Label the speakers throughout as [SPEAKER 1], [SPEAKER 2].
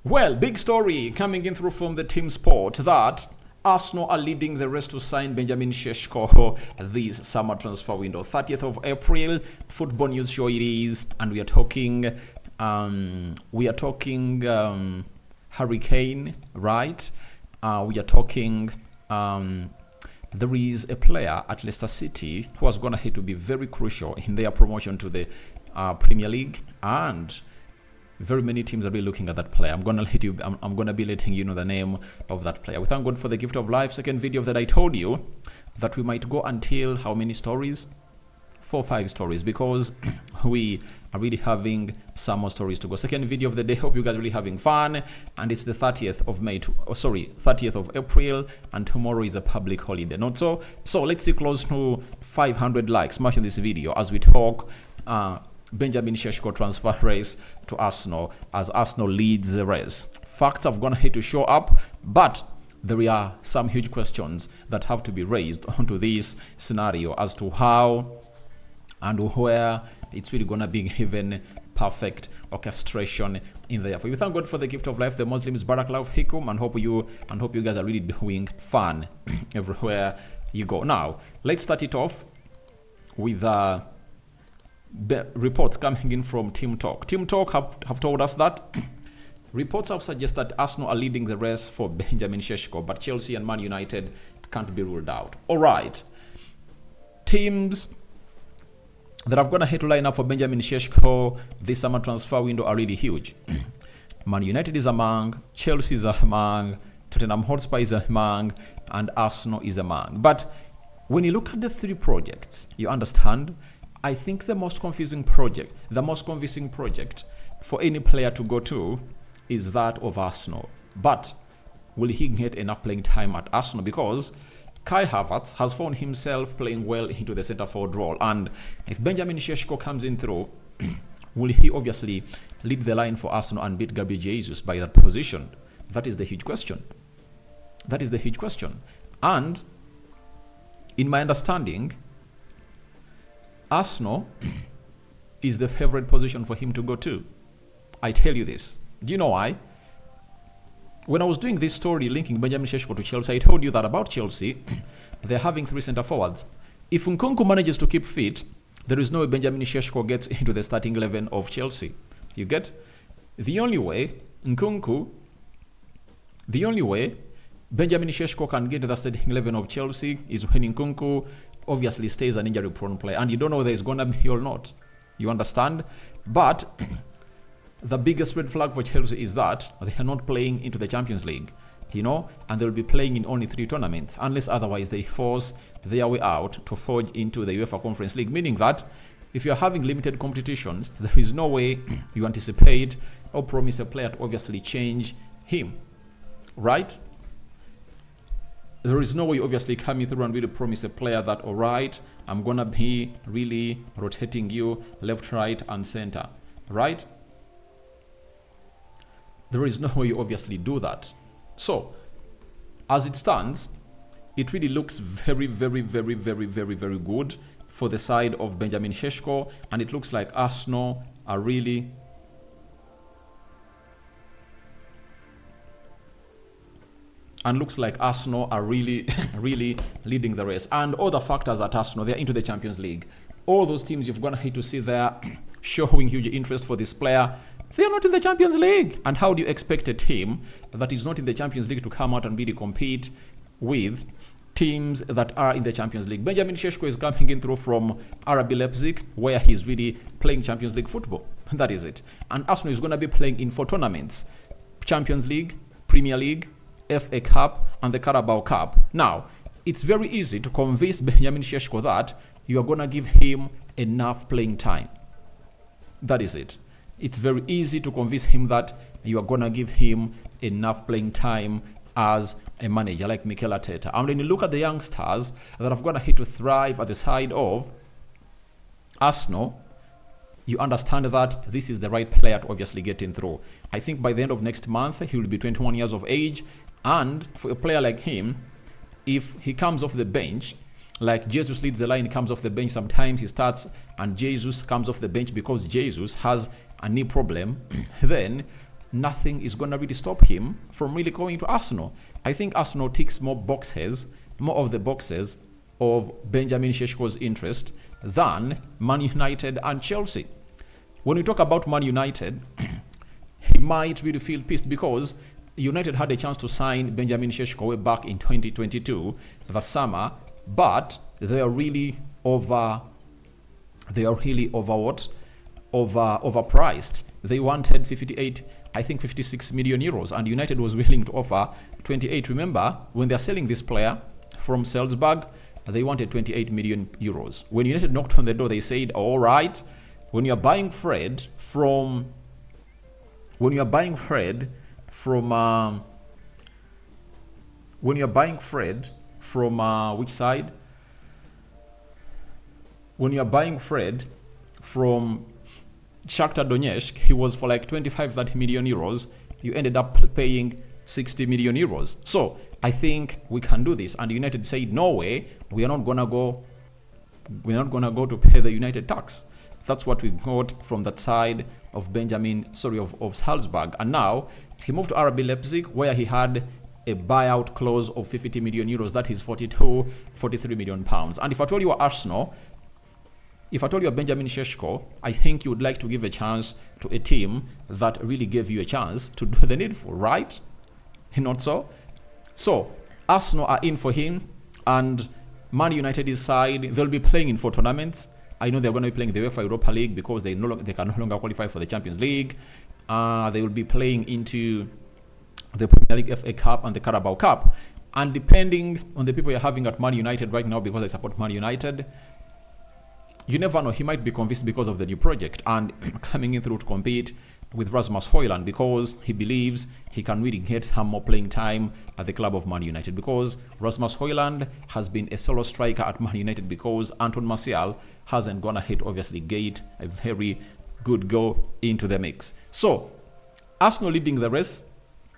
[SPEAKER 1] Well, big story coming in through from the team sport that Arsenal are leading the rest to sign Benjamin Sesko this summer transfer window. 30th of April, Football News Show it is, and we are talking Harry Kane, right? We are talking there is a player at Leicester City who was going to be very crucial in their promotion to the Premier League, and very many teams are really looking at that player. I'm gonna be letting you know the name of that player. We thank God for the gift of life. Second video that I told you that we might go until how many stories? 4 or 5 stories, because we are really having some more stories to go. Second video of the day. Hope you guys are really having fun. And it's the 30th of 30th of April, and tomorrow is a public holiday. Not so. So let's see close to 500 likes. Smash in this video as we talk Benjamin Sesko transfer race to Arsenal, as Arsenal leads the race. Facts have gone ahead to show up, but there are some huge questions that have to be raised onto this scenario as to how and where it's really gonna be given perfect orchestration in there. For you, thank God for the gift of life. The Muslims Barakallahu Fikum, and hope you guys are really doing fun everywhere you go. Now let's start it off with reports coming in from Team Talk. Team Talk have told us that reports have suggested that Arsenal are leading the race for Benjamin Sesko, but Chelsea and Man United can't be ruled out. All right, teams that have gone ahead to line up for Benjamin Sesko this summer transfer window are really huge. Man United is among, Chelsea is among, Tottenham Hotspur is among, and Arsenal is among. But when you look at the 3 projects, you understand, I think the most convincing project for any player to go to is that of Arsenal. But will he get enough playing time at Arsenal? Because Kai Havertz has found himself playing well into the centre forward role. And if Benjamin Sesko comes in through, will he obviously lead the line for Arsenal and beat Gabriel Jesus by that position? That is the huge question. And in my understanding, Arsenal is the favorite position for him to go to. I tell you this. Do you know why? When I was doing this story linking Benjamin Sesko to Chelsea, I told you that about Chelsea, they're having 3 centre forwards. If Nkunku manages to keep fit, there is no way Benjamin Sesko gets into the starting 11 of Chelsea. You get? The only way Benjamin Sesko can get to the starting 11 of Chelsea is when Nkunku obviously stays an injury prone player, and you don't know whether he's gonna be or not. You understand? But the biggest red flag for Chelsea is that they are not playing into the Champions League, and they'll be playing in only 3 tournaments, unless otherwise they force their way out to forge into the UEFA Conference League, meaning that if you're having limited competitions, there is no way you anticipate or promise a player to obviously change him, right? There is no way obviously coming through and really promise a player that, all right, I'm gonna be really rotating you left, right, and center, right? There is no way you obviously do that. So, as it stands, it really looks very, very, very, very, very, very good for the side of Benjamin Sesko, and it looks like Arsenal are really really leading the race. And other factors at Arsenal, they're into the Champions League. All those teams you've gonna hate to see there showing huge interest for this player, they are not in the Champions League. And how do you expect a team that is not in the Champions League to come out and really compete with teams that are in the Champions League? Benjamin Sesko is coming in through from RB Leipzig, where he's really playing Champions League football. That is it. And Arsenal is going to be playing in 4 tournaments: Champions League, Premier League, FA Cup, and the Carabao Cup. Now, it's very easy to convince Benjamin Sesko that you are going to give him enough playing time. That is it. It's very easy to convince him that you are going to give him enough playing time as a manager like Mikel Arteta. And when you look at the youngsters that have got to thrive at the side of Arsenal, you understand that this is the right player to obviously get in through. I think by the end of next month, he will be 21 years of age. And for a player like him, if he comes off the bench, like Jesus leads the line, comes off the bench, sometimes he starts and Jesus comes off the bench because Jesus has a knee problem, then nothing is going to really stop him from really going to Arsenal. I think Arsenal ticks more of the boxes of Benjamin Sesko's interest than Man United and Chelsea. When we talk about Man United, he might really feel pissed because United had a chance to sign Benjamin Sesko way back in 2022, the summer, but they are really overpriced. They wanted 56 million euros, and United was willing to offer 28. Remember, when they're selling this player from Salzburg, they wanted 28 million euros. When United knocked on the door, they said, all right, when you're buying Fred from which side? When you're buying Fred from Shakhtar Donetsk, he was for like 25-30 million euros. You ended up paying 60 million euros. So I think we can do this. And United said, no way, we're not gonna go to pay the United tax. That's what we got from that side of of Salzburg. And now he moved to RB Leipzig, where he had a buyout clause of 50 million euros. That is 43 million pounds. And if I told you Arsenal, if I told you Benjamin Sesko, I think you would like to give a chance to a team that really gave you a chance to do the needful, right? Not so? So, Arsenal are in for him, and Man United's side, they'll be playing in 4 tournaments. I know they're going to be playing the UEFA Europa League because they can no longer qualify for the Champions League. They will be playing into the Premier League, FA Cup, and the Carabao Cup. And depending on the people you're having at Man United right now, because I support Man United, you never know, he might be convinced because of the new project and coming in through to compete with Rasmus Højlund, because he believes he can really get some more playing time at the club of Man United, because Rasmus Højlund has been a solo striker at Man United because Anton Martial hasn't gone ahead, obviously get a very good go into the mix. So Arsenal leading the race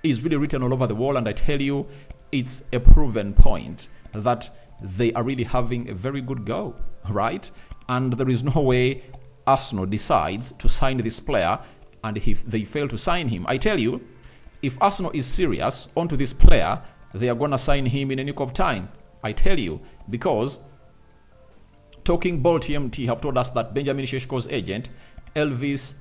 [SPEAKER 1] is really written all over the wall, and I tell you, it's a proven point that they are really having a very good go, right? And there is no way Arsenal decides to sign this player and if they fail to sign him. I tell you, if Arsenal is serious onto this player, they are going to sign him in a nick of time. I tell you, because Talking Ball TMT have told us that Benjamin Sesko's agent, Elvis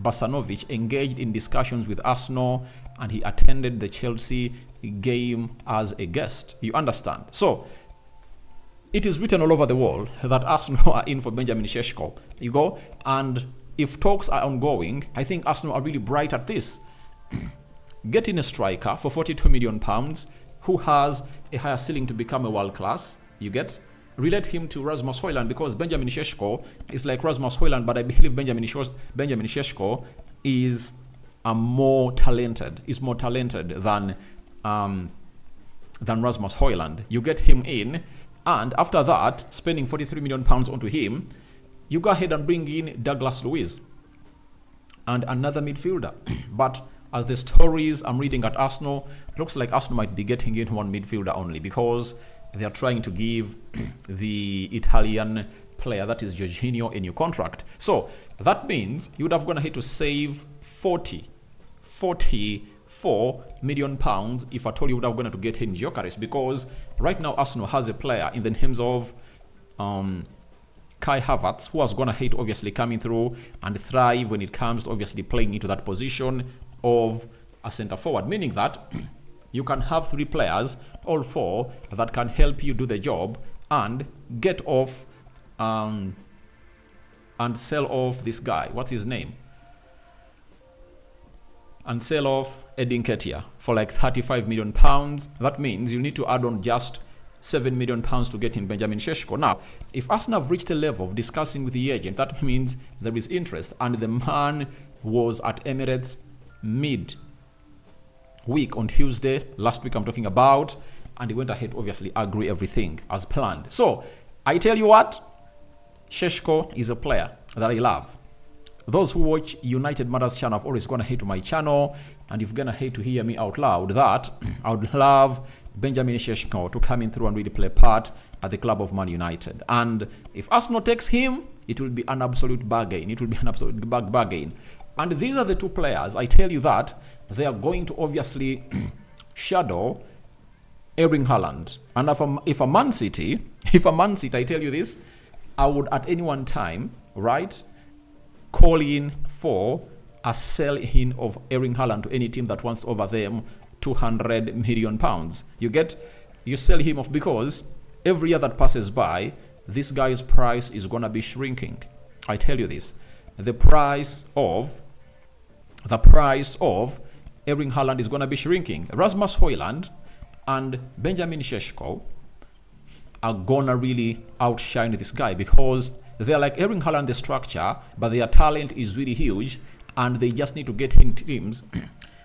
[SPEAKER 1] Basanovic, engaged in discussions with Arsenal, and he attended the Chelsea game as a guest. You understand? So it is written all over the world that Arsenal are in for Benjamin Sesko. You go, and if talks are ongoing, I think Arsenal are really bright at this. Getting a striker for 42 million pounds who has a higher ceiling to become a world class, you get? Relate him to Rasmus Højlund, because Benjamin Sesko is like Rasmus Højlund, but I believe Benjamin Sesko is more talented than Rasmus Højlund. You get him in, and after that, spending 43 million pounds onto him, you go ahead and bring in Douglas Luiz and another midfielder. But as the stories I'm reading at Arsenal, looks like Arsenal might be getting in one midfielder only, because they are trying to give the Italian player, that is Jorginho, a new contract. So that means you would have gone ahead to save 44 million pounds if at all you would have gone to get in Gyökeres, because right now Arsenal has a player in the names of Kai Havertz, who has gone ahead obviously coming through and thrive when it comes to obviously playing into that position of a center forward, meaning that you can have 3 players, all 4, that can help you do the job and get off and sell off this guy. What's his name? And sell off Edin Ketia for like 35 million pounds. That means you need to add on just 7 million pounds to get in Benjamin Sesko. Now, if Arsenal have reached a level of discussing with the agent, that means there is interest, and the man was at Emirates mid-week on Tuesday, last week I'm talking about, and he went ahead, obviously, agree everything as planned. So, I tell you what, Sesko is a player that I love. Those who watch United Matters channel have always gone ahead to my channel, and you've gone ahead to hear me out loud that I would love Benjamin Sesko to come in through and really play a part at the club of Man United. And if Arsenal takes him, it will be an absolute bargain. It will be an absolute bargain. And these are the two players, I tell you that, they are going to obviously shadow Erling Haaland. And if a Man City, I tell you this, I would at any one time, right, call in for a sell-in of Erling Haaland to any team that wants to offer them £200 million. You sell him off because every year that passes by, this guy's price is going to be shrinking. I tell you this. The price of Erling Haaland is going to be shrinking. Rasmus Højlund and Benjamin Sesko are going to really outshine this guy because they're like Erling Haaland, the structure, but their talent is really huge, and they just need to get in teams.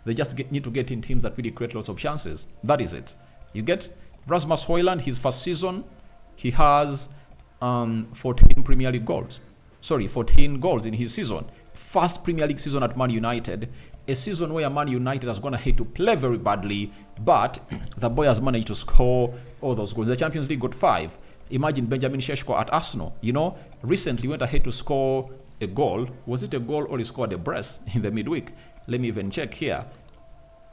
[SPEAKER 1] Need to get in teams that really create lots of chances. That is it. You get Rasmus Højlund, his first season, he has 14 Premier League goals. 14 goals in his season. First Premier League season at Man United. A season where Man United has gone ahead to play very badly, but the boy has managed to score all those goals. The Champions League got 5. Imagine Benjamin Sesko at Arsenal. Recently went ahead to score a goal. Was it a goal or he scored a brace in the midweek? Let me even check here.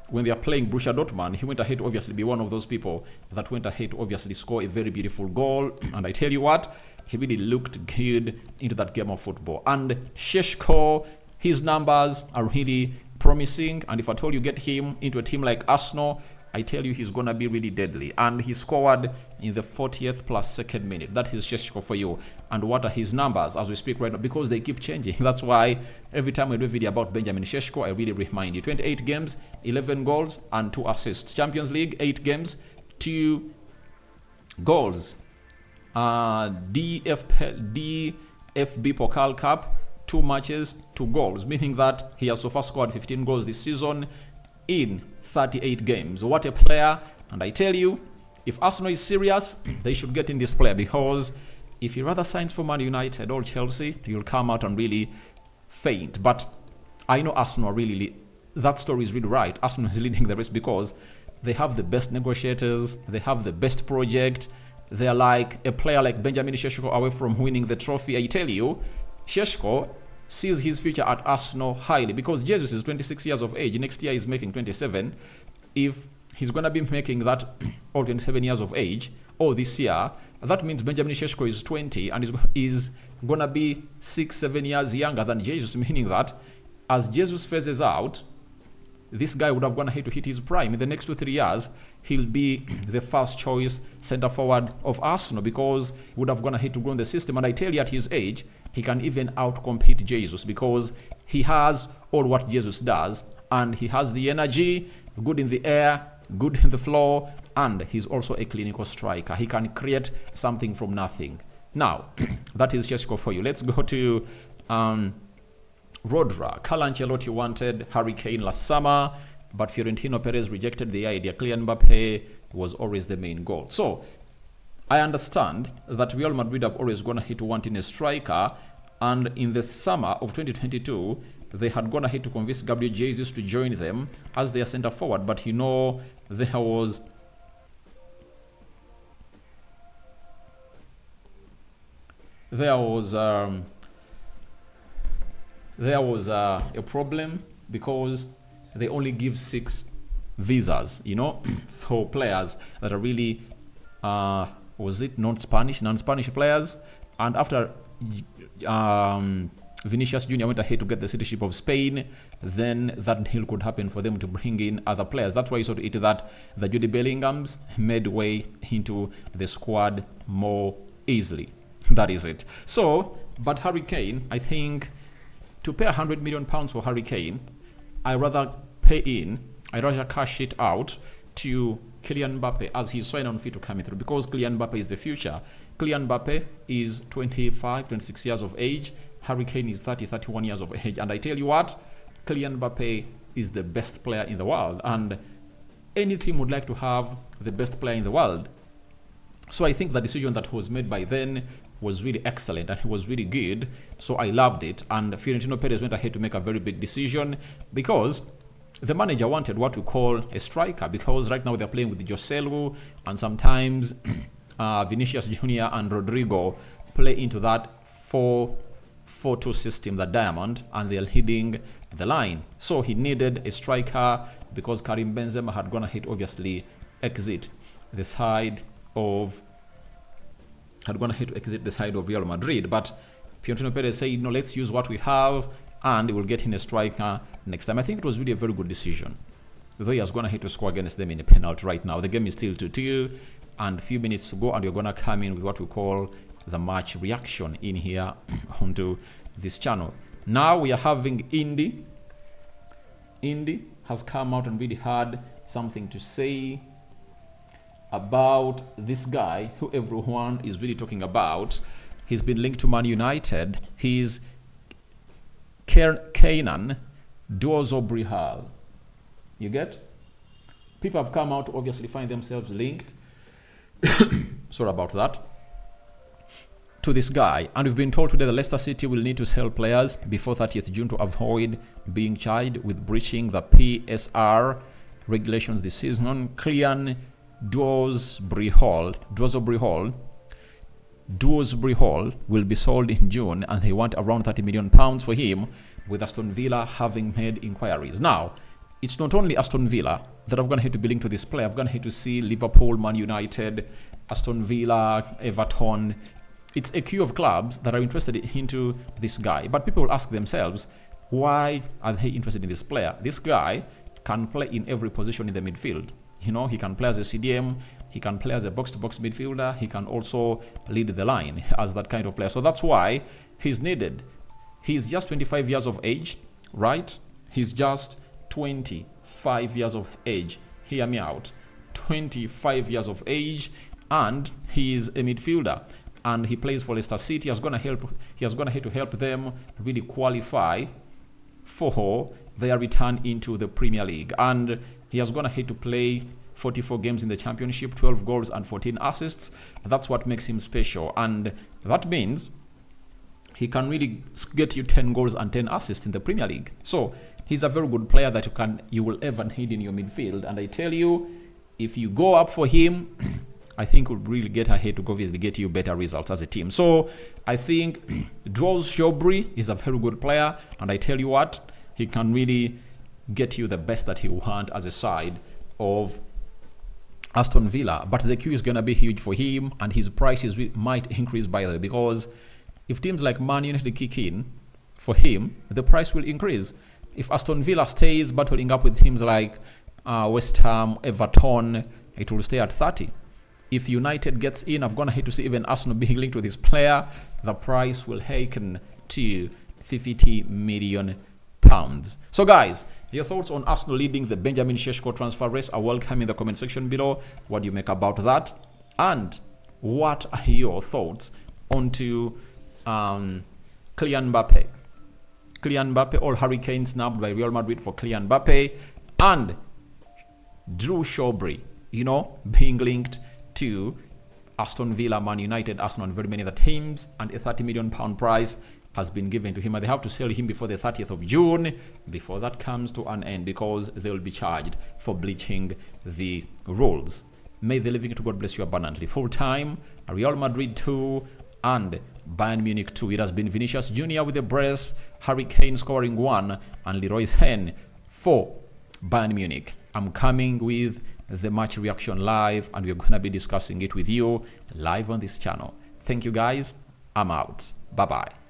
[SPEAKER 1] When they are playing Borussia Dortmund, he went ahead to obviously be one of those people that went ahead to obviously score a very beautiful goal. And I tell you what, he really looked good into that game of football. And Sesko, his numbers are really promising. And if I told you get him into a team like Arsenal, I tell you he's going to be really deadly. And he scored in the 40th plus second minute. That is Sesko for you. And what are his numbers as we speak right now? Because they keep changing. That's why every time we do a video about Benjamin Sesko, I really remind you. 28 games, 11 goals, and 2 assists. Champions League, 8 games, 2 goals. DFB Pokal Cup, 2 matches, 2 goals. Meaning that he has so far scored 15 goals this season in 38 games. What a player. And I tell you, if Arsenal is serious, they should get in this player, because if he rather signs for Man United or Chelsea, you'll come out and really faint. But I know Arsenal really, that story is really right. Arsenal is leading the race because they have the best negotiators, they have the best project. They're like a player like Benjamin Sesko away from winning the trophy. I tell you, Sesko sees his future at Arsenal highly because Jesus is 26 years of age. Next year he's making 27. If he's going to be making that all 27 years of age, or this year, that means Benjamin Sesko is 20 and is going to be 6-7 years younger than Jesus, meaning that as Jesus phases out, this guy would have gone ahead to hit his prime. In the next 2-3 years, he'll be the first choice center forward of Arsenal because he would have gone ahead to grow in the system. And I tell you, at his age, he can even outcompete Jesus because he has all what Jesus does, and he has the energy, good in the air, good in the floor, and he's also a clinical striker. He can create something from nothing. Now, that is Sesko for you. Let's go to Rodra. Carlo Ancelotti wanted Harry Kane last summer, but Florentino Perez rejected the idea. Kylian Mbappe was always the main goal. So, I understand that Real Madrid have always gone ahead to wanting a striker, and in the summer of 2022, they had gone ahead to convince Gabriel Jesus to join them as their center forward, but there was a problem because they only give 6 visas, for players that are really, non-Spanish players. And after Vinicius Jr. went ahead to get the citizenship of Spain, then that deal could happen for them to bring in other players. That's why you saw that the Jude Bellinghams made way into the squad more easily. That is it. So, but Harry Kane, I think, to pay £100 million for Harry Kane, I'd rather cash it out to Kylian Mbappe as he's sign-on fee to come through, because Kylian Mbappe is the future. Kylian Mbappe is 25, 26 years of age. Harry Kane is 30, 31 years of age. And I tell you what, Kylian Mbappe is the best player in the world. And any team would like to have the best player in the world. So I think the decision that was made by then was really excellent and it was really good. So I loved it. And Florentino Perez went ahead to make a very big decision because the manager wanted what we call a striker, because right now they're playing with Joselu, and sometimes Vinicius Jr. and Rodrigo play into that 4-4-2 system, the diamond, and they're leading the line. So he needed a striker because Karim Benzema had gone ahead, obviously, exit the side of Real Madrid. But Florentino Perez said, no, let's use what we have and we'll get in a striker next time. I think it was really a very good decision. Though he has gone ahead to score against them in a penalty right now. The game is still 2-2 and a few minutes to go, and we're going to come in with what we call the match reaction in here onto this channel. Now we are having Indy. Indy has come out and really had something to say about this guy who everyone is really talking about. He's been linked to Man United. He's Kiernan Dewsbury-Hall. You get? People have come out to obviously find themselves linked. Sorry about that. To this guy. And we've been told today that Leicester City will need to sell players before 30th June to avoid being charged with breaching the PSR regulations this season. Kiernan Dewsbury-Hall will be sold in June, and they want around £30 million for him, with Aston Villa having made inquiries. Now, it's not only Aston Villa that I've gone ahead to be linked to this player. I've gone ahead to see Liverpool, Man United, Aston Villa, Everton. It's a queue of clubs that are interested into this guy. But people will ask themselves, why are they interested in this player? This guy can play in every position in the midfield. You know, he can play as a CDM, he can play as a box-to-box midfielder, he can also lead the line as that kind of player. So that's why he's needed. He's just 25 years of age, right? He's just 25 years of age. Hear me out. 25 years of age, and he's a midfielder. And he plays for Leicester City. He has gone ahead to help them really qualify for their return into the Premier League. And he has gone ahead to play 44 games in the Championship, 12 goals and 14 assists. That's what makes him special. And that means he can really get you 10 goals and 10 assists in the Premier League. So he's a very good player that you will ever need in your midfield. And I tell you, if you go up for him, I think we'll really get ahead to obviously get you better results as a team. So I think Dewsbury is a very good player, and I tell you what, he can really get you the best that he want as a side of Aston Villa. But the queue is going to be huge for him, and his prices might increase by the way, because if teams like Man United kick in for him, the price will increase. If Aston Villa stays battling up with teams like West Ham, Everton, it will stay at 30. If United gets in, I've gone ahead to see even Arsenal being linked to this player, the price will hasten to £50 million. So guys, your thoughts on Arsenal leading the Benjamin Sesko transfer race are welcome in the comment section below. What do you make about that? And what are your thoughts onto Kylian Mbappe? Kylian Mbappe or Harry Kane snubbed by Real Madrid for Kylian Mbappe, and Dewsbury, being linked to Aston Villa, Man United, Arsenal, and very many other teams, and a £30 million prize has been given to him, and they have to sell him before the 30th of June, before that comes to an end, because they will be charged for breaching the rules. May the living to God bless you abundantly. Full time, Real Madrid 2 and Bayern Munich 2. It has been Vinicius Jr. with a brace, Harry Kane scoring 1, and Leroy Sane for Bayern Munich. I'm coming with the match reaction live, and we're going to be discussing it with you live on this channel. Thank you guys. I'm out. Bye-bye.